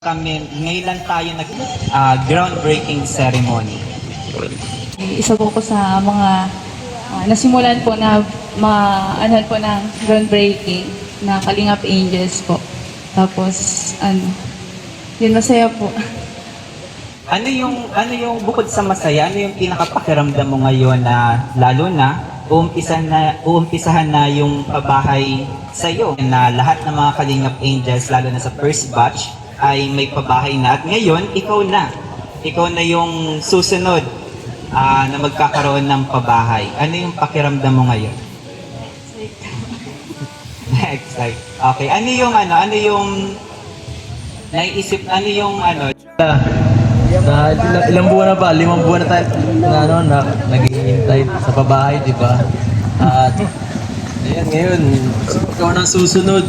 Kami, ngayon lang tayo groundbreaking ceremony. Isa po ko sa mga nasimulan po na ano po ng groundbreaking na Kalingap Angels po. Tapos yun masaya po. Ano yung bukod sa masaya, ano yung pinakapakiramdam mo ngayon na lalo na uumpisahan na yung pabahay sa iyo na lahat ng mga Kalingap Angels lalo na sa first batch ay may pabahay na at ngayon ikaw na yung susunod na magkakaroon ng pabahay. Ano yung pakiramdam mo ngayon? Excited. Okay. Ano yung naiisip, Ilang buwan na ba? 5 buwan na tayo na naghihintay sa pabahay, di ba? At ayan, ngayon, ikaw na susunod.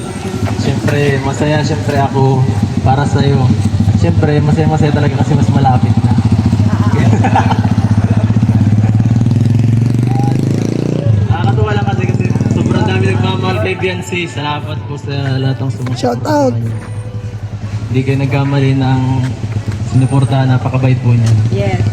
Siyempre, masaya siyempre ako para sa iyo. Siyempre, masaya talaga kasi mas malapit na. Nakakatuwa lang kasi sobrang dami nagmamahal kay Biancy. Salamat po sa lahat ng sumusunod. Shout out! Hindi kayo nagkamali ng sinuportahan, napakabait po niya. Yes.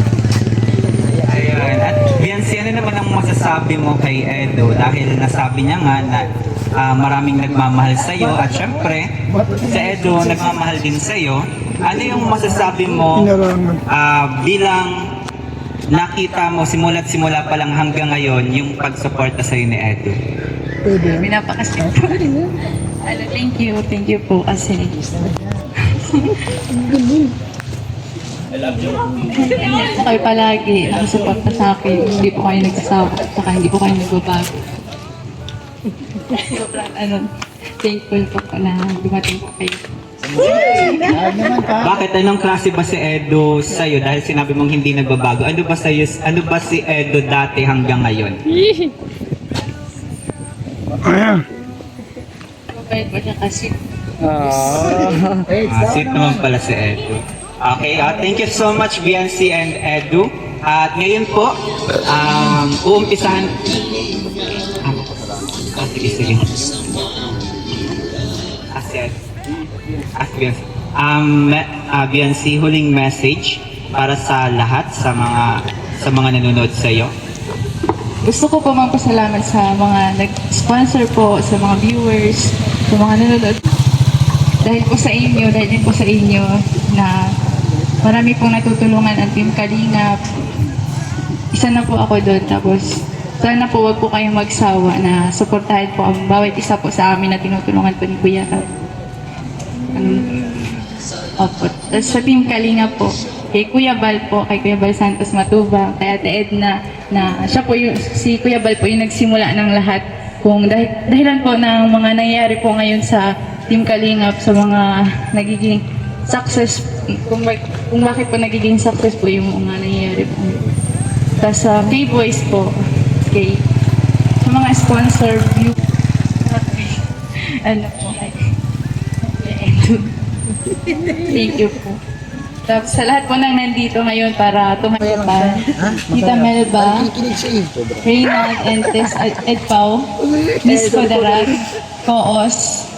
Ayun. At Biancy, ano naman ang masasabi mo kay Edo? Dahil nasabi niya nga na maraming nagmamahal sa iyo at syempre, sa Edo nagmamahal din sa iyo. Ano yung masasabi mo bilang nakita mo simula pa lang hanggang ngayon yung pagsuporta sa iyo ni Edo? Pinapakasip po. Thank you po kasi I love you. kayo palagi nakasuporta sa akin. Hindi po kayo nagsasawa at saka hindi po kayo nagbabago. Sobrang thankful po na dumating po kayo. Bakit? Anong klase ba si Edo sa'yo? Dahil sinabi mong hindi nagbabago. Ano ba si Edo dati hanggang ngayon? Mabait po siya kasi. Sweet naman pala si Edo. Okay, thank you so much Biancy and Edu. At ngayon po, uumpisahan... sige. Biancy. Biancy, huling message para sa lahat, sa mga nanonood sa iyo. Gusto ko po magpasalamat sa mga nag-sponsor po, sa mga viewers, sa mga nanonood. Dahil din po sa inyo na marami pong natutulungan ang Team Kalingap. Isa na po ako doon. Tapos sana po wag po kayong magsawa na suportahan po ang bawat isa po sa amin na tinutulungan po ni Kuya Kap. Opo. Tapos sa Team Kalingap po, kay Kuya Bal po, kay Kuya Bal Santos Matubang, kay Ate Edna, na siya po si Kuya Bal po yung nagsimula ng lahat. Kung dahilan po ng mga nangyayari po ngayon sa Team Kalingap, sa mga nagiging success, kung bakit po nagiging success po yung mga nangyayari po. Tapos kay Boys po, sa mga sponsor, thank you po. Tapos sa lahat po nang nandito ngayon para tumaya pa, Tita Melba, Reynald, and Tess Ed Pau, Miss Kodarag, Koos.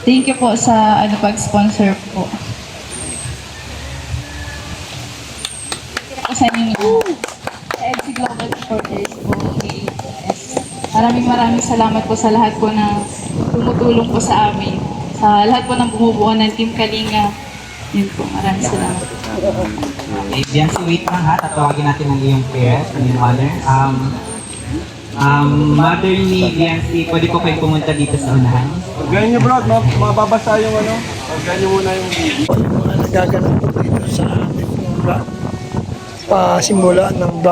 Thank you po sa pag-sponsor po. Sa inyo, EDC Global Supporters po, AAS. Maraming salamat po sa lahat po na tumutulong po sa amin. Sa lahat po ng bumubuo ng Team Kalinga. Yun po, maraming salamat. Okay, Biancy, wait lang ha. Tatawagin natin ang iyong parents, ang iyong mother. Mother ni Biancy, pwede po kayo pumunta dito sa unahan? Ganyan nyo bro, mababasa yung ganyan muna yung video. Nagaganap po dito sa ating pasimula ng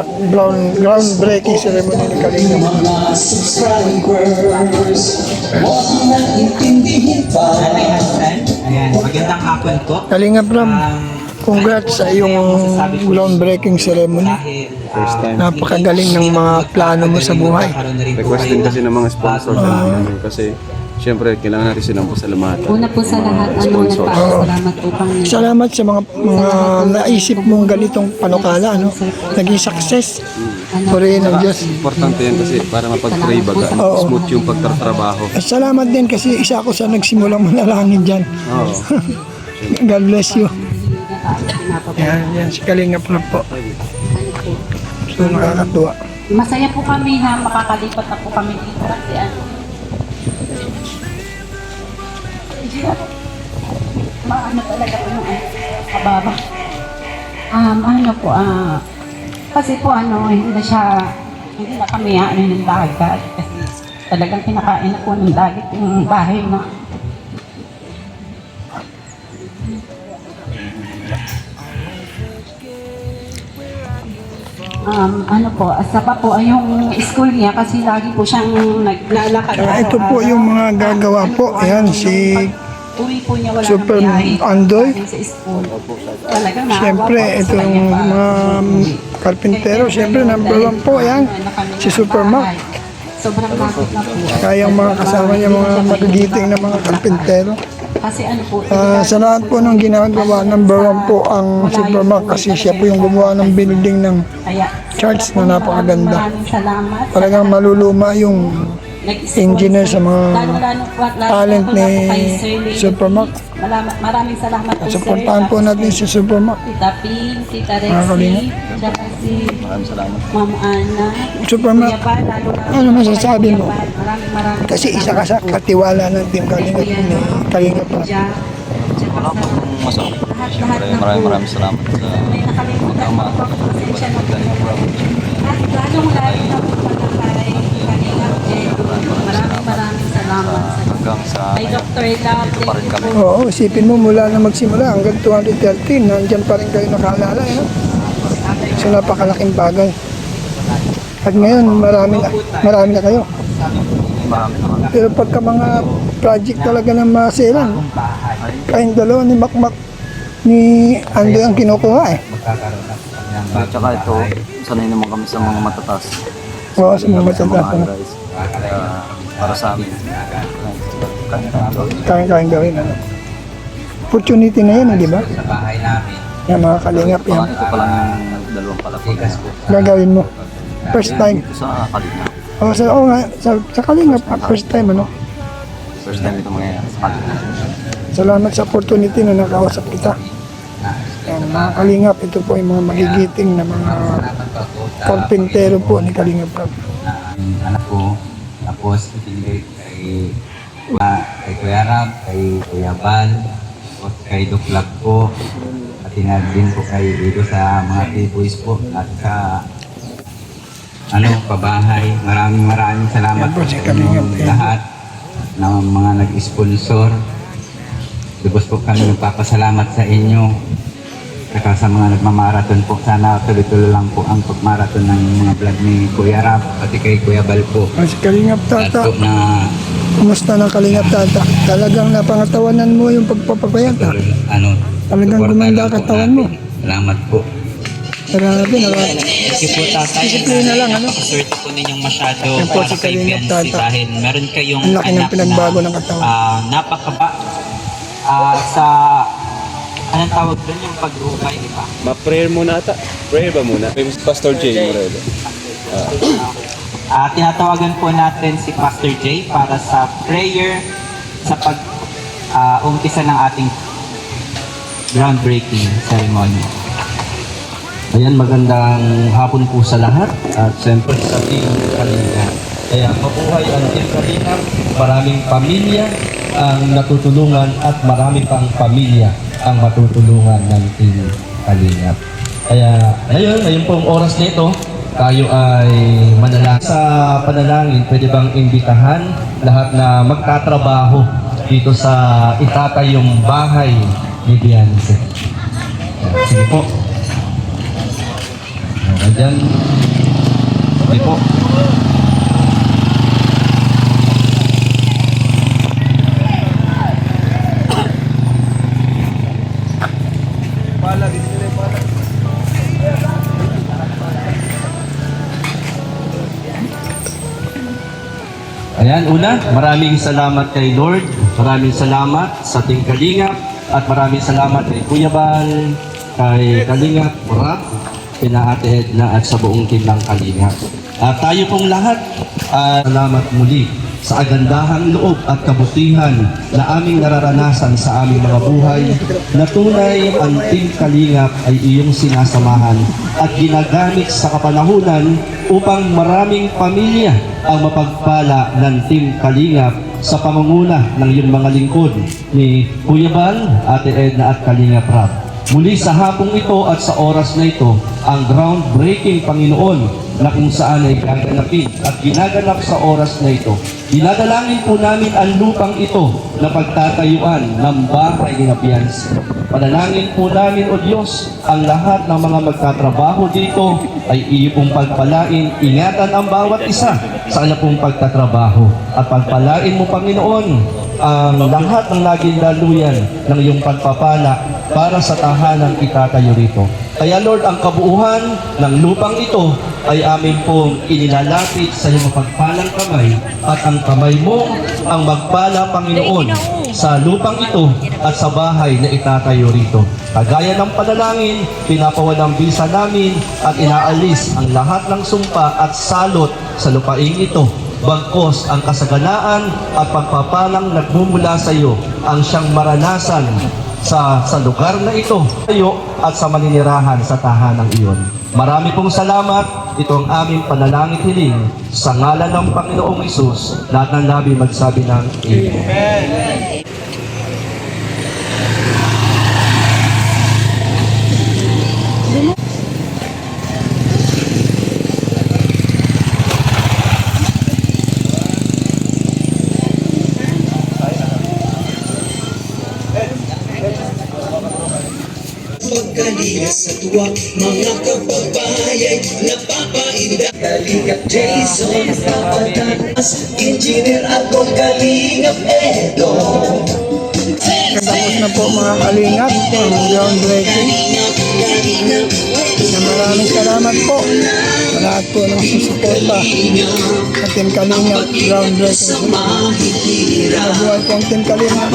groundbreaking ceremony ng Kalingap. Ayan, magandang hapon po. Kalingap Ram, congrats sa iyong groundbreaking ceremony. Napakagaling ng mga plano mo sa buhay. Request din kasi ng mga sponsors namin kasi siyempre kailangan natin silang pasalamatan. Una po sa lahat, nagpapasalamat po kami. Salamat sa mga naisip mong ganitong panukala, naging success. Purihin ng Diyos. Importante yan kasi para mapag-pray baga, smooth yung pagtatrabaho. Salamat din kasi isa ako sa nagsimulang manalangin dyan. Oo. God bless you. Pinapabalik. Yan si Kalingap na po. So, nakakatuwa. Masaya po kami na makakalipat na po kami dito kasi maano talaga po yung kababa. Kasi po hindi na kami ng dagat kasi talagang kinakain na po ng dagat yung bahay na. Asa pa po ay yung school niya kasi lagi po siyang naglalakad. Ito po yung mga gagawa po. Ayan, si Uwi po niya wala Super nang biyahe. Andoy. Sa school. Talagang naawa Siyempre, po ito sa yung kanya pa. mga karpintero. Siyempre, number 1 po. Ayan, si Super Mac. Sobrang lapit na po. Kayang mga kasama niya, mga magigiting na mga karpintero. Kasi po, Sa lahat po ng ginagawa, number 1 po ang Super Mac kasi siya po yung gumawa ng building ng kaya church na napakaganda. maraming salamat. Talagang maluluma yung engineer sa mga talent ni Super Mac. Maraming salamat po, At sir. supportahan po natin si Super Mac. Tita Ping, Tita Mga kalingap. Rexy, tsaka si Ma'am Ana. Super Mac, Kuya Bal, lalo na ano masasabi mo? Maraming Kasi isa ka sa katiwala ng Team Kalingap ni Kalingap pa. Jack, tsaka sa Masarap. lahat na Maraming salamat sa may nakalimutan ko pa pasensya na po. At lalong-lalo na po pala kay Kalingap Edu. Maraming salamat sa hanggang sa kay Dr. Love. pa rin kami. Oo, isipin mo mula na magsimula hanggang 2013, nandyan pa rin kayo nakaalala. So napakalaking bagay. At ngayon, marami na kayo. Marami naman. Pero pagka mga project talaga ng maselan, kayong dalawa ni Makmak ni Andoy ang kinukuha eh. Magkakaroon ng kanilang At saka ito, sanay naman kami sa mga matatas. Oo, sa mga Sa mga matanda. high-rise. Kaya para sa amin, Kayang gawin. Ano. Opportunity na yan, di ba? sa bahay namin. Yung mga kalingap yan. ito pa lang yung dalawang palapag. Tigas po. Gagawin mo. First time. Ito sa Kalina. Sa kalingap, first time ano. First time ito mangyayari sa Kalina. Salamat sa opportunity na nakausap kita. Yan, mga kalingap, ito po yung mga magigiting na mga karpintero po ni Kalingap Rob. Ang anak ko, tapos itinigay kay Kuya Rab, kay Kuya Bal, tapos kay Doc Lab po, at din po kay dito sa mga T-Boys po, at sa pabahay. Maraming salamat Yan po po si sa Kalingap, inyong yan. lahat ng mga nag-sponsor. Lubos po kami nagpapasalamat sa inyo. Saka sa mga nagmamarathon po, sana tuloy-tuloy lang po ang pagmarathon ng mga vlog ni Kuya Rap, pati kay Kuya Bal po. Si Kalingap At Tata, po na kumusta na Kalingap Tata? Talagang napangatawanan mo yung pagpapapayat ha? Talagang suportahan gumanda lang po katawan mo. natin. Salamat po. Grabe, Thank you po, tatay. Disiplina lang, ano? Swerte po ninyong masyado Yan po para si kay Kalingap Benzi Tata. dahil meron kayong Ang laki ng anak pinagbago na ng katawan. napakaba sa anong tawag doon yung pag-rupay, di ba? Ma-prayer muna ata. Prayer ba muna? Kay Pastor Jay Morelo. Tinatawagan po natin si Pastor Jay para sa prayer sa pag-umpisa ng ating groundbreaking ceremony. Ayan, magandang hapon po sa lahat at siyempre sa Team Kalinga. Kaya mabuhay ang Team Kalinga, maraming pamilya ang natutulungan at marami pang pamilya ang matutulungan ng Team Kalinga. Kaya ngayon pong oras nito, tayo ay manalangin. Sa panalangin, pwede bang imbitahan lahat na magtatrabaho dito sa itatayong bahay ni Beyonce. Sige po. Ayan. Sige po. Ayan, una, maraming salamat kay Lord, maraming salamat sa Team Kalingap, at maraming salamat kay Kuya Bal, kay Kalingap, Rab, kina Ate Edna at sa buong team ng Kalingap. At tayo pong lahat, salamat muli sa agandahang loob at kabutihan na aming nararanasan sa aming mga buhay, na tunay ang Team Kalingap ay iyong sinasamahan at ginagamit sa kapanahunan upang maraming pamilya ang mapagpala ng Team Kalingap sa pamunguna ng iyong mga lingkod ni Kuya Bal, Ate Edna at Kalingap Rab. Muli sa hapong ito at sa oras na ito, ang groundbreaking Panginoon na kung saan ay gaganapin at ginaganap sa oras na ito. Dinadalangin po namin ang lupang ito na pagtatayuan ng bahay ni Napians. Panalangin po namin, O Diyos, ang lahat ng mga magtatrabaho dito ay iyo pong pagpalain, ingatan ang bawat isa sa kanya pong pagtatrabaho. At pagpalain mo, Panginoon, ang lahat ng naging daluyan ng iyong pagpapala para sa tahanang itatayo rito. Kaya Lord, ang kabuuhan ng lupang ito ay amin pong inilalapit sa iyong mapagpalang kamay at ang kamay mo ang magpala, Panginoon, sa lupang ito at sa bahay na itatayo rito. Kagaya ng panalangin, pinapawalang bisa namin at inaalis ang lahat ng sumpa at salot sa lupaing ito. Bagkos ang kasaganaan at pagpapalang nagmumula sa iyo ang siyang maranasan sa lugar na ito tayo at sa maninirahan sa tahanang iyon. Marami pong salamat. Ito ang aming panalangin hiling sa ngalan ng Panginoong Hesus. Lahat ng labi magsabi ng Amen. Pagkalinga sa tuwa, mga kababayan, napapainda. Kalingap Jason, Kapatanas, Engineer ako, Kalingap Edo. Tapos na po mga kalingap, ang groundbreaking. Na maraming salamat po sa lahat po ng susuporta sa Team Kalingap groundbreaking. Mabuhay po ang Team Kalingap.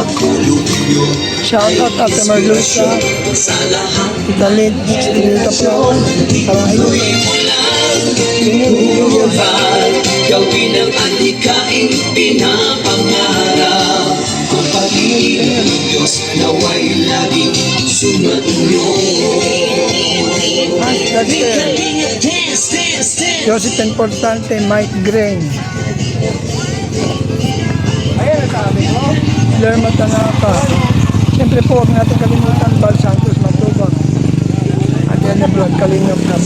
Shoutout at Marlusa, Tita Lid, Tita Pro, Karayo, Gawin ang adikaing pinapangarap. Ang pag-ibig ng Diyos nawa'y laging sumainyo. Joseph Importante, Mike Grain, Lerma Tanaka. Siyempre po, huwag natin kalimutan, Bal Santos Matubang. At yan na vlog, Kalingap Rab.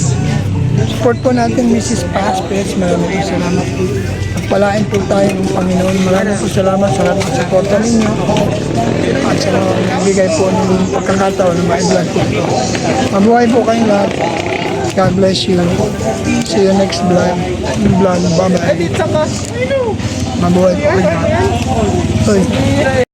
Support po natin Mrs. Paspes. Maraming po salamat po. Pagpalain po tayo ng Panginoon. Maraming po salamat sa lahat ng suporta ninyo. At sa mga bigay po ng pagkakataon ng mga vlog po. Mabuhay po kayong lahat. God bless you. See you next vlog. Bye-bye. Mabuhay po kayong lahat. Hoy.